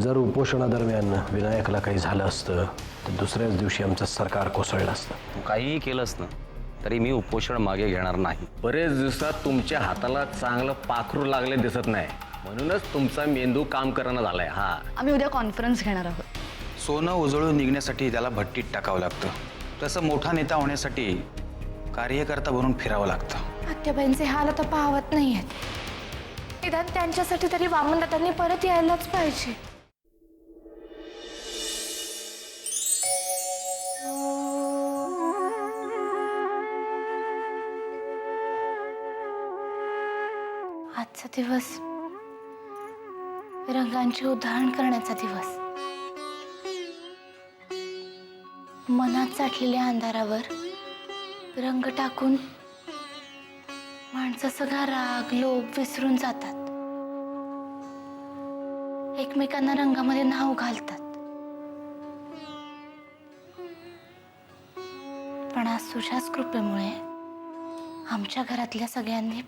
जर उपोषणादरम्यान विनायकला काही झालं असतं तर दुसऱ्याच दिवशी आमचं सरकार कोसळलं असतं. तू काहीही केलंस ना तरी मी उपोषण मागे घेणार नाही. बरेच दिवसात तुमच्या हाताला चांगलं पाखरू लागले दिसत नाही, म्हणूनच तुमचा मेंदू काम करणं झालाय. हा, आम्ही उद्या कॉन्फरन्स घेणार आहोत. सोनं उजळून निघण्यासाठी त्याला भट्टीत टाकावं लागतं, तसं मोठा नेता होण्यासाठी कार्यकर्ता बनून फिरावं लागतं. आत्याबाईंचे हाल आता पाहत नाहीयेत. निदान त्यांच्यासाठी तरी वामनदादांनी परत यायलाच पाहिजे. आजचा दिवस रंगांची उधळण करण्याचा दिवस. मनात साठलेल्या अंधारावर रंग टाकून माणसं सगळा राग लोभ विसरून जातात. एकमेकांना रंगामध्ये न्हाऊ घालतात. पण आज तुझ्याच कृपेमुळे आमच्या घरातल्या सगळ्यांनी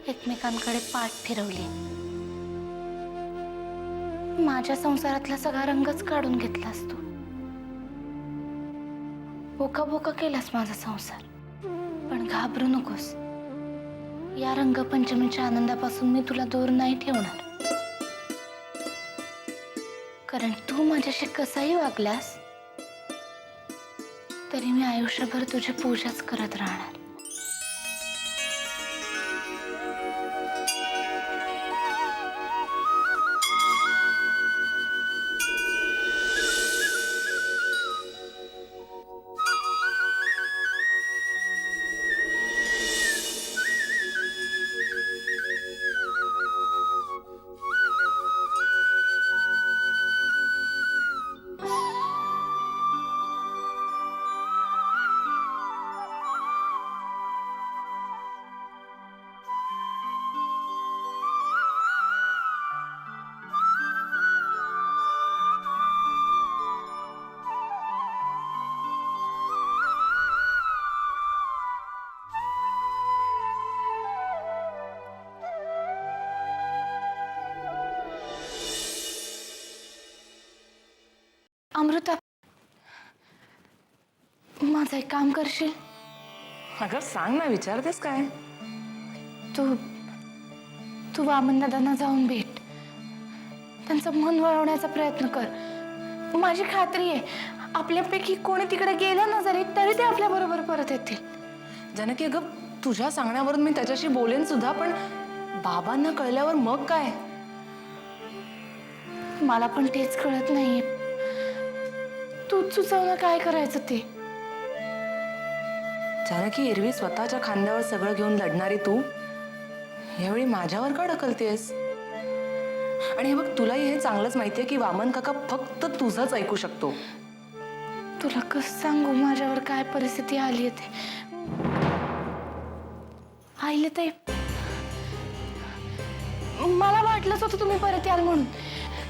एकमेकांकडे पाठ फिरवली. माझ्या संसारातला सगळा रंगच काढून घेतलास तू. बोका बोका केलास माझा संसार. पण घाबरू नकोस, या रंगपंचमीच्या आनंदापासून मी तुला दूर नाही ठेवणार. कारण तू माझ्याशी कसाही वागलास तरी मी आयुष्यभर तुझी पूजाच करत राहणार. अमृता, माझं एक काम करशील? अगं सांग ना, विचारतेस काय? तू वामनदादांना जाऊन भेट. त्यांचं मन वळवण्याचा प्रयत्न कर. माझी खात्री आहे आपल्यापैकी कोणी तिकडे गेलं ना जरी तरी ते आपल्या बरोबर परत येतील. जानकी, अगं तुझ्या सांगण्यावरून मी त्याच्याशी बोलेन सुद्धा, पण बाबांना कळल्यावर मग काय? मला पण तेच कळत नाहीये. तूच सुचवलं काय करायचं ते. जानकी, एरवी स्वतःच्या खांद्यावर सगळं घेऊन लढणारी तू यावेळी माझ्यावर का ढकलतेस? आणि हे बघ, तुलाही हे चांगलंच माहितीये की वामन काका फक्त तुझंच ऐकू शकतो. तुला कसं सांगू माझ्यावर काय परिस्थिती आली आहे ते. आईले ते मला वाटलंच होतं तुम्ही परत याल म्हणून.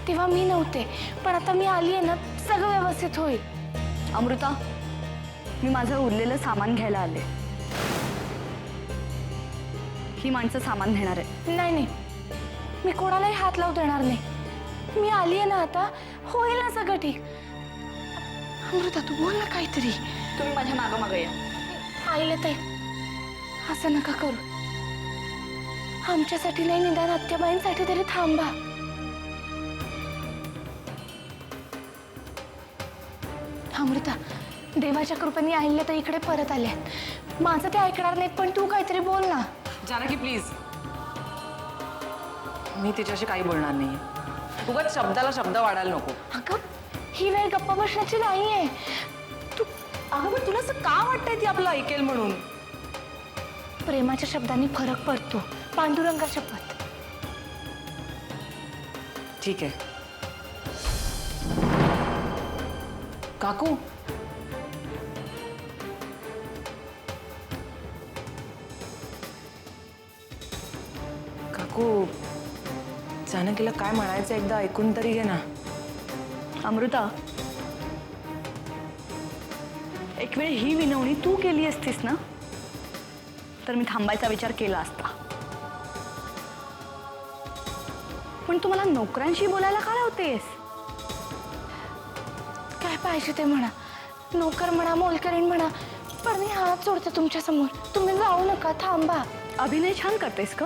तेव्हा मी नव्हते, पण आता मी आली आहे ना, सगळं व्यवस्थित होईल. अमृता, मी माझं उरलेलं सामान घ्यायला आले. ही माणसं सामान घेणार आहे. नाही नाही, मी कोणालाही हात लावू देणार नाही. मी आली आहे ना आता, होईल ना सगळं ठीक. अमृता, तू बोल ना काहीतरी. तुम्ही माझ्या मागं या. आईले ताई, असं नका करू. आमच्यासाठी नाही, निदान आत्याबाईंसाठी तरी थांबा. अमृता, देवाच्या कृपेने आईले तर इकडे परत आल्यात. माझं ते ऐकणार नाहीत, पण तू काहीतरी बोल ना. जानकी प्लीज, मी तिच्याशी काही बोलणार नाहीये. उगाच शब्दाला शब्द वाढायला नको. अगं, ही वेळ गप्पा बसण्याची नाहीये. अगं पण तुला असं का वाटतंय ती आपलं ऐकेल म्हणून? प्रेमाच्या शब्दांनी फरक पडतो. पांडुरंगा शपथ. ठीक आहे काकू. काकू, जानकीला काय म्हणायचं एकदा ऐकून तरी घे ना. अमृता, एक वेळ ही विनवणी तू केली असतीस ना तर मी थांबायचा विचार केला असता. पण तू मला नोकरांशी बोलायला का लावतेस? काय पाहिजे ते म्हणा, नोकर म्हणा, मोलकरीण म्हणा, पण मी हात जोडते तुमच्या समोर. तुम्ही जाऊ नका, थांबा. अभिनय छान करतेस का?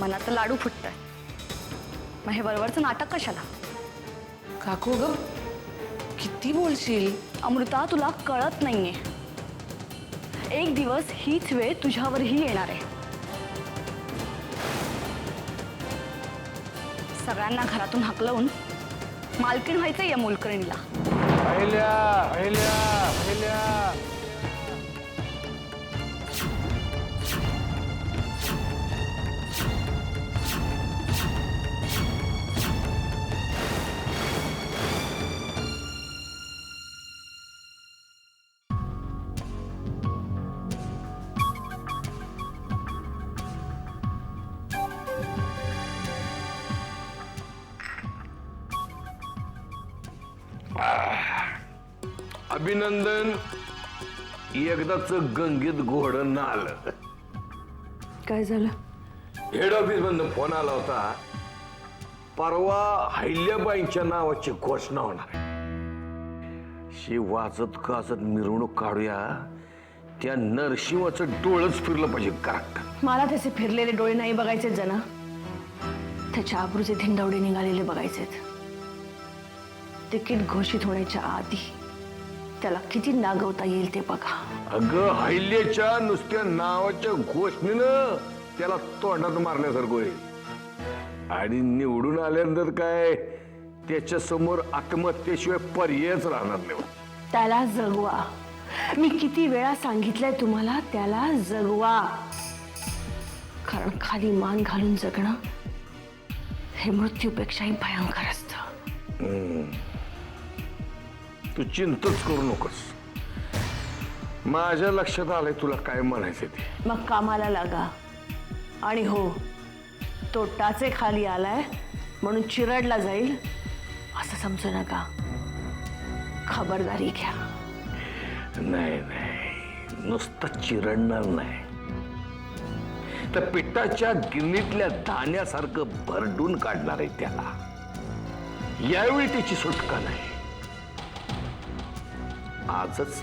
मनात तर लाडू फुटतंय. मग हे वरवरचं नाटक कशाला? काकू ग, किती बोलशील? अमृता, तुला कळत नाहीये. एक दिवस हीच वेळ तुझ्यावरही येणार आहे. सगळ्यांना घरातून हाकलवून मालकीण व्हायचंय या मोलकरणीला. अभिनंदन, एकदाच गंगेत घोडं आलं. काय झालं? हेड ऑफिस मधून फोन आला होता. परवा अहिल्याबाईंच्या नावाची घोषणा होणार आहे. शी वाचत गाजत मिरवणूक काढूया. त्या नरशिवाचं डोळंच फिरलं पाहिजे करेक्ट. मला त्याचे फिरलेले डोळे नाही बघायचेत जना, त्याच्या आबरूचे धिंडवडे निघालेले बघायचेत. तिकीट घोषित होण्याच्या आधी त्याला किती नागवता येईल ते बघा. अगं, अहिल्याच्या नुसत्या नावाच्या घोषणेनं त्याला तोंडात मारल्यासारखं होईल. आणि निवडून आल्यानंतर काय त्याच्या समोर आत्महत्येशिवाय पर्यायच राहणार नाही. त्याला जगवा. मी किती वेळा सांगितलंय तुम्हाला, त्याला जगवा. कारण खाली मान घालून जगणं हे मृत्यूपेक्षाही भयंकर असतं. तू चिंताच करू नकोस. माझ्या लक्षात आलंय तुला काय म्हणायचं ते. मग कामाला लागा. आणि हो, तो टाचे खाली आलाय म्हणून चिरडला जाईल असं समजू नका. खबरदारी घ्या. नाही नाही, नुसतं चिरडणार नाही, तर पिठाच्या गिरणीतल्या धान्यासारखं भरडून काढणार आहे त्याला. यावेळी त्याची सुटका नाही. आजच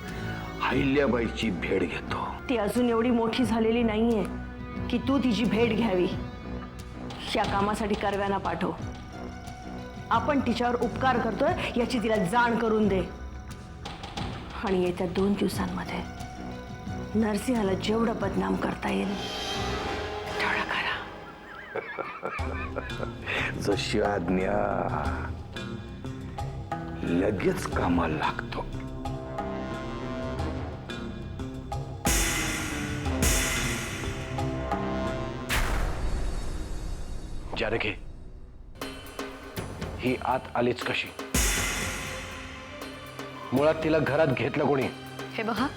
अहिल्याबाईची भेट घेतो. ती अजून एवढी मोठी झालेली नाहीये की तू तिची भेट घ्यावी. या कामासाठी कर्व्यांना पाठव. आपण तिच्यावर उपकार करतोय याची तिला जाण करून दे. आणि येत्या 2 दिवसांमध्ये नरसिंहाला जेवढं बदनाम करता येईल तेवढं करा. जशी आज्ञा. लगेच कामाला लागतो. जानकी, ही आत आलीच कशी? मुळात तिला घरात घेतलं कोणी? हे बघा,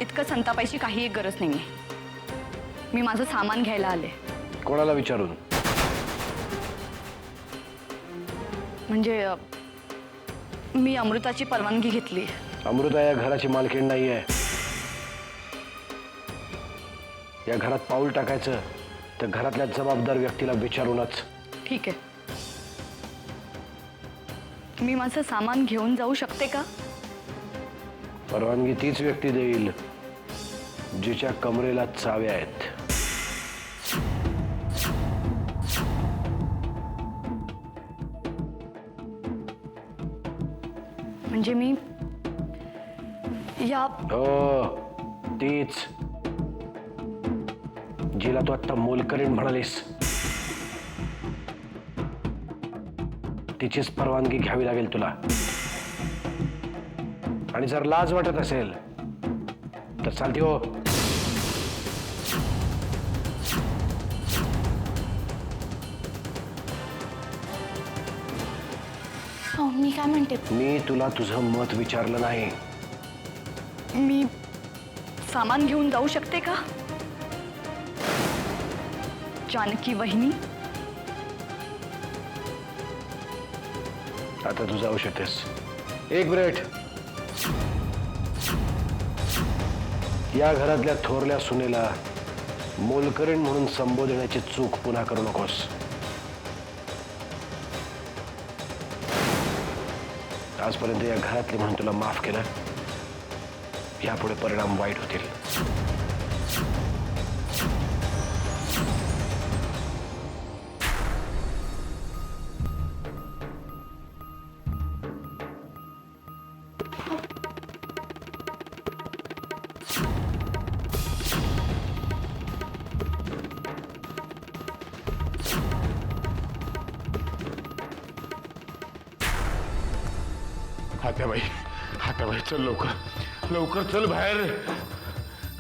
इतकं संतापायची काही एक गरज नाहीये. मी माझं सामान घ्यायला आले. कोणाला विचारून? म्हणजे मी अमृताची परवानगी घेतली. अमृता या घराची मालकीण नाहीये. या घरात पाऊल टाकायचं तर घरातल्या जबाबदार व्यक्तीला विचारूनच. ठीक आहे, मी माझं सामान घेऊन जाऊ शकते का? परवानगी तीच व्यक्ती देईल जिच्या कमरेला चाव्या आहेत. म्हणजे मी या हो, तीच जिला तू आता मोलकरीण म्हणालीस. तिचीच परवानगी घ्यावी लागेल तुला. आणि जर लाज वाटत असेल तर चालती हो. हो, मी काय म्हणते, मी तुला तुझं मत विचारलं नाही. मी सामान घेऊन जाऊ शकते का? जानकी वहिनी, आता तू जाऊ शकतेस. एक मिनिट. या घरातल्या थोरल्या सुनेला मोलकरीण म्हणून संबोधण्याची चूक पुन्हा करू नकोस. आजपर्यंत या घरातले म्हणून तुला माफ केलं, यापुढे परिणाम वाईट होतील. हात्याबाई चल लवकर लवकर चल बाहेर.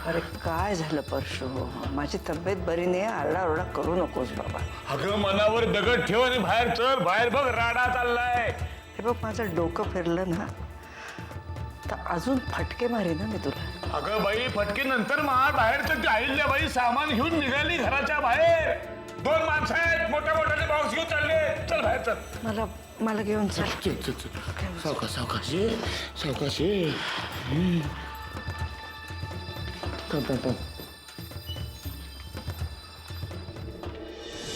अरे काय झालं परशु? माझी तब्येत बरी नाही, आरडाओरडा करू नकोस बाबा. अगं मनावर दगड ठेव आणि बाहेर चल. बाहेर बघ राडा चाललाय. हे बघ माझं डोकं फिरलं ना तर अजून फटके मारे ना मी तुला. अगं बाई फटके नंतर मार. बाहेर तर ती अहिल्याबाई सामान घेऊन निघाली घराच्या बाहेर. 2 माणसं आहेत, मोठ्या मोठ्याने बॉक्स घेऊन चालले. चल बाहेर चल. मला घेऊन चल. चल चल चल. सावकाशी सावकाशी.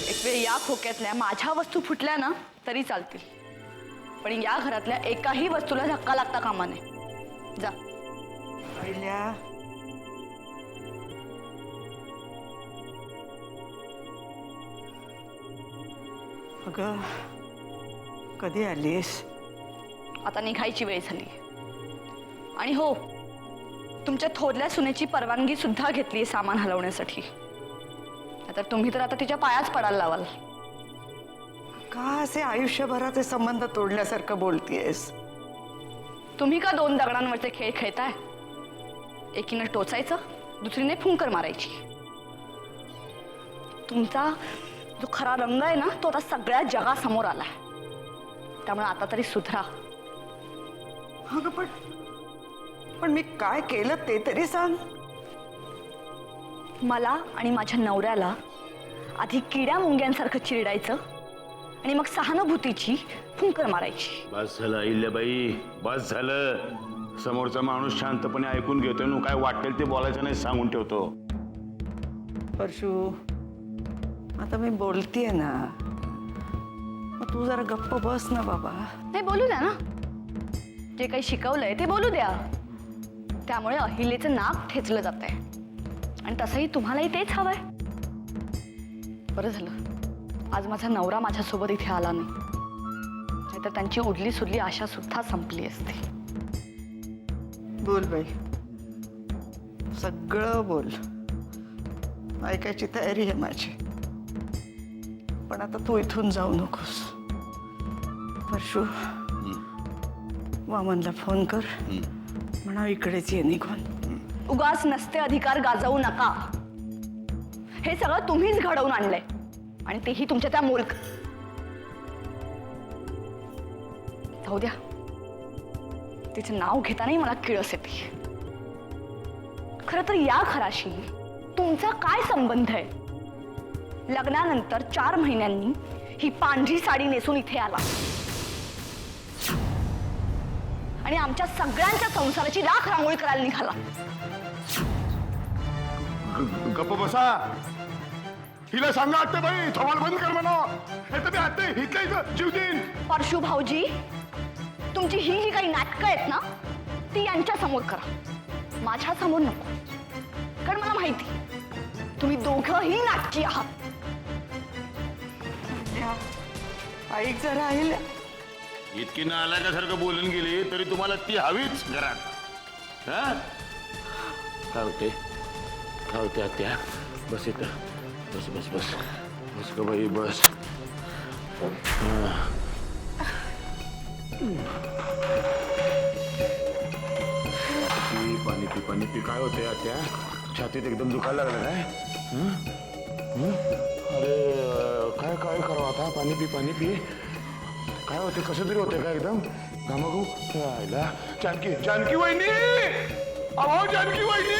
एक वेळ या खोक्यातल्या माझ्या वस्तू फुटल्या ना तरी चालतील, पण या घरातल्या एकाही वस्तूला धक्का लागता कामा नये. जा. अहिल्या, अगं कधी आलीस? आता निघायची वेळ झाली. आणि हो, तुमच्या थोरल्या सुनेची परवानगी सुद्धा घेतली सामान हलवण्यासाठी. आता तुम्ही तर आता तिच्या पायाच पडायला लावाल. का असे आयुष्यभराचे संबंध तोडल्यासारखं बोलतीयस? तुम्ही का 2 दगडांवरचे खेळ खेळताय? एकीनं टोचायचं, दुसरीने फुंकर मारायची. तुमचा जो खरा रंग आहे ना तो आता सगळ्या जगासमोर आलाय. त्यामुळे आता तरी सुधरा. अगं पण मी काय केलं ते तरी सांग. मला आणि माझ्या नवऱ्याला आधी किड्या मुंग्यांसारखं चिरडायचं आणि मग सहानुभूतीची फुंकर मारायची. बस झालं अहिल्याबाई, बस झालं. समोरचा माणूस शांतपणे ऐकून घेतोय ना, काय वाटेल ते बोलायचं नाही सांगून ठेवतो. परशु, आता मी बोलतीये ना, मग तू जरा गप्प बस ना बाबा. नाही, बोलू द्या ना. जे काही शिकवलंय ते बोलू द्या. त्यामुळे अहिल्याचं नाक ठेचलं जात आहे आणि तसंही तुम्हालाही तेच हवंय. बरं झालं आज माझा नवरा माझ्यासोबत इथे आला नाही, नाहीतर त्यांची उडली सुडली आशा सुद्धा संपली असती. बोल बाई, सगळं बोल. ऐकायची तयारी आहे माझी. पण आता तू इथून जाऊ नकोस. परशु, वामनला फोन कर, म्हणा इकडेच ये निघून. उगाच नसते अधिकार गाजवू नका. हे सगळं तुम्हीच घडवून आणलंय आणि तेही तुमच्या त्या मुलक. जाऊ द्या, तिचं नाव घेतानाही मला किळस येते. खरं तर या घराशी तुमचा काय संबंध आहे? लग्नानंतर 4 महिन्यांनी ही पांढरी साडी नेसून इथे आला आणि आमच्या सगळ्यांच्या संसाराची राख रांगोळी करायला निघाला. गप्प बसा. हिला सांगा आत्याबाई, थोबाड बंद कर म्हणा. नाही तर मी आत्या इथल्या इथं जीव देईन. परशु भाऊजी, तुमची ही जी काही नाटकं आहेत ना ती यांच्या समोर करा, माझ्या समोर नको. कारण मला माहिती तुम्ही दोघंही नाटकी आहात. ऐक जरा अहिल्या. इतकी नालायकासारखं बोलून गेली तरी तुम्हाला ती हवीच घरात. हा काय होते आत्या? बस इथं. बस बस बस बस ग बाई बस. पाणी पी. काय होते आत्या? छातीत एकदम दुखायला लागलं काय? अरे काय काय करावं आता? पाणी पी. काय होते? कसं तरी होते का एकदम? घामाघूम राहिला. जानकी वहिनी, अहो जानकी वहिनी.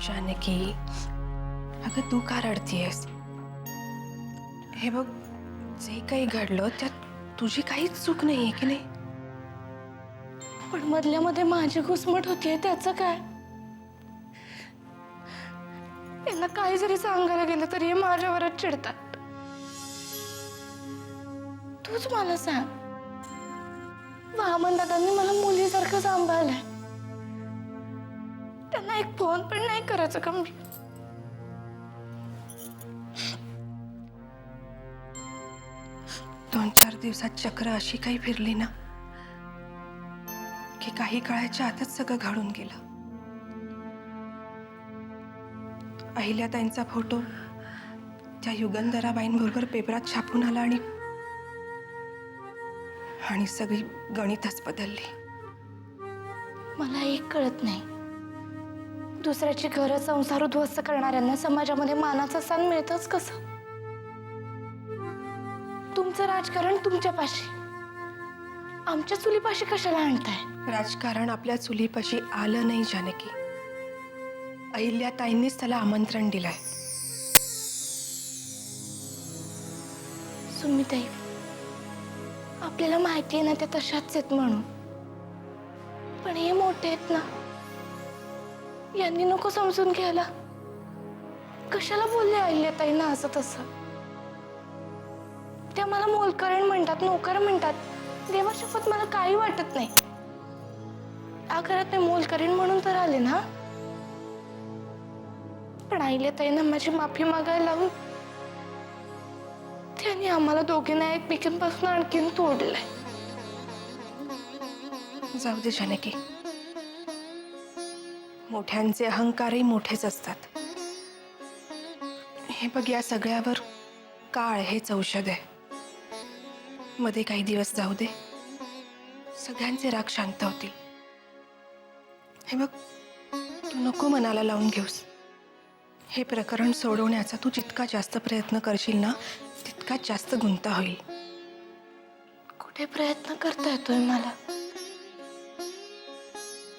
जानकी, अगं तू का रडतीयस? हे बघ, जे काही घडलं त्यात तुझी काहीच चूक नाहीये की नाही. पण मधल्या मध्ये माझी घुसमट होतीये त्याचं काय? त्यांना काही जरी सांगायला गेलं तरी हे माझ्यावरच चिडतात. तूच मला सांग, वामन दादांनी मला मुलीसारखं सांभाळलंय, त्यांना एक फोन पण नाही करायचं का मी? दोन चार दिवसात चक्र अशी काही फिरली ना की काही काळाच्या आतच सगळं घडून गेलं. अहिल्याताईंचा फोटो त्या युगंधराबाईंबरोबर पेपरात छापून आला आणि सगळी गणितच बदलली. मला एक कळत नाही, दुसऱ्याची घरं संसार उद्ध्वस्त करणाऱ्यांना समाजामध्ये मानाचा स्थान मिळतच कसं? तुमचं राजकारण तुमच्यापाशी, आमच्या चुलीपाशी कशाला आणताय? राजकारण आपल्या चुलीपाशी आलं नाही जानकी. अहिल्याताईंनीच त्याला आमंत्रण दिलंय. सुमिताई, आपल्याला माहिती आहे ना ते तशाच आहेत म्हणून, पण हे मोठे आहेत ना, यांनी नको समजून घ्यायला. कशाला बोलले अहिल्याताईंना असं तसं? त्या मला मोलकरण म्हणतात, नोकर म्हणतात. देवा शपथ मला काही वाटत नाही. या घरात मी मोलकरीण म्हणून तर आले ना, पण अहिल्याताईंना माझी माफी मागायला लावून त्यांनी आम्हाला दोघींना एकमेकांपासून आणखीन तोडलंय. जाऊ दे जानकी, मोठ्यांचे अहंकारही मोठेच असतात. हे बघ, या सगळ्यावर काळ हेच औषध आहे. मध्ये काही दिवस जाऊ दे, सगळ्यांचे राग शांत होतील. हे बघ, तू नको मनाला लावून घेऊस. हे प्रकरण सोडवण्याचा तू जितका जास्त प्रयत्न करशील ना, तितका जास्त गुंता होईल. कुठे प्रयत्न करता येतोय मला?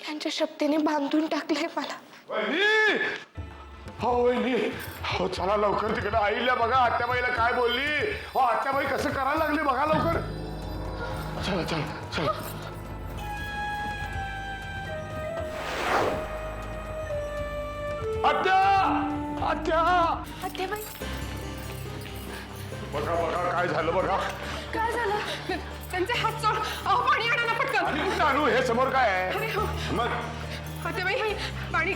यांच्या शक्तीने बांधून टाकलंय मला. हो वहिनी, हो चला लवकर तिकडे. आईला बघा, आत्याबाईला काय बोलली. हो आत्याबाई कसं करायला लागली बघा लवकर. चला चला चला. आत्या, आत्या, आत्याबाई, बघा बघा काय झालं बघा. काय झालं? त्यांचे हात सोड. अहो, पाणी आणा ना पटकन. आणि कुठं आणू? हे समोर काय आहे मग? आत्याबाई, हे पाणी.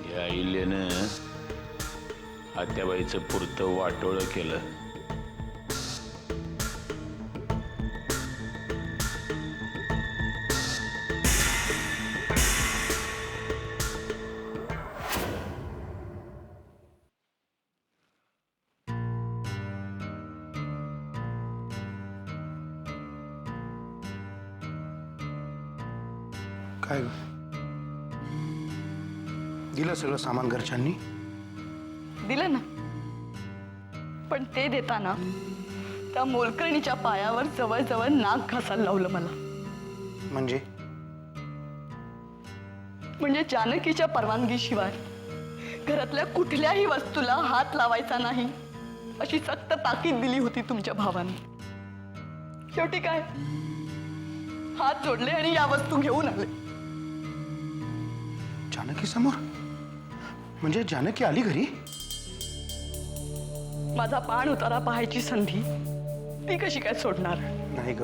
या अहिल्यानं आत्याबाईचं पुरतं वाटोळं केलं. काय ग? दिलं सगळं सामान घरच्यांनी? दिलं ना, पण ते देताना त्या मोलकर्णीच्या पायावर जवळजवळ नाक घासायला लावलं मला. म्हणजे जानकीच्या परवानगीशिवाय घरातल्या कुठल्याही वस्तूला हात लावायचा नाही अशी सक्त ताकीद दिली होती तुमच्या भावाने. शेवटी काय, हात जोडले आणि या वस्तू घेऊन आले. जानकी समोर? म्हणजे जानकी आली घरी? माझा पाण उतारा पाहायची संधी ती कशी काय सोडणार? नाही ग,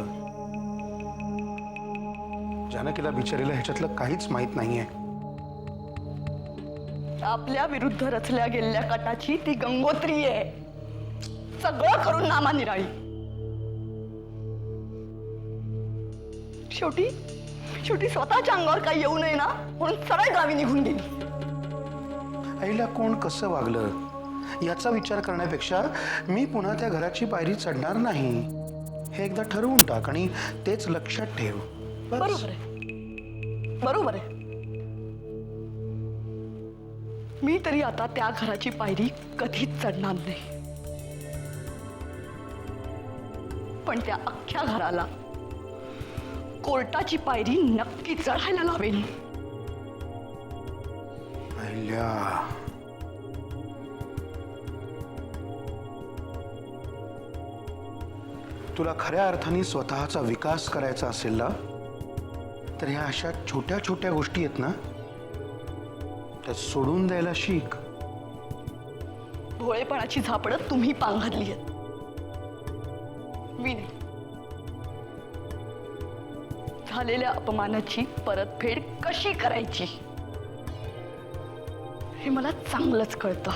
जानकीला बिचारीला ह्याच्यातलं काहीच माहित नाहीये. आपल्या विरुद्ध रचल्या गेलेल्या कटाची ती गंगोत्री आहे. सगळं करून नामा निराळी. शेवटी स्वतःच्या अंगावर काही येऊ नये ना म्हणून सरळ गावी निघून गेली. आईला कोण कसं वागलं याचा विचार करण्यापेक्षा मी पुन्हा त्या घराची पायरी चढणार नाही हे एकदा ठरवून टाक आणि तेच लक्षात ठेव. बरोबर आहे, बरोबर आहे. मी तरी आता त्या घराची पायरी कधीच चढणार नाही. पण त्या अख्ख्या घराला कोर्टाची पायरी नक्की चढायला लावेल. अहिल्या, तुला खऱ्या अर्थाने स्वतःचा विकास करायचा असेल ना, तर ह्या अशा छोट्या छोट्या गोष्टी आहेत ना, त्या सोडून द्यायला शिक. भोळेपणाची झापडं तुम्ही पांघरली आहेत, मी नाही. झालेल्या अपमानाची परतफेड कशी करायची हे मला चांगलंच कळतं.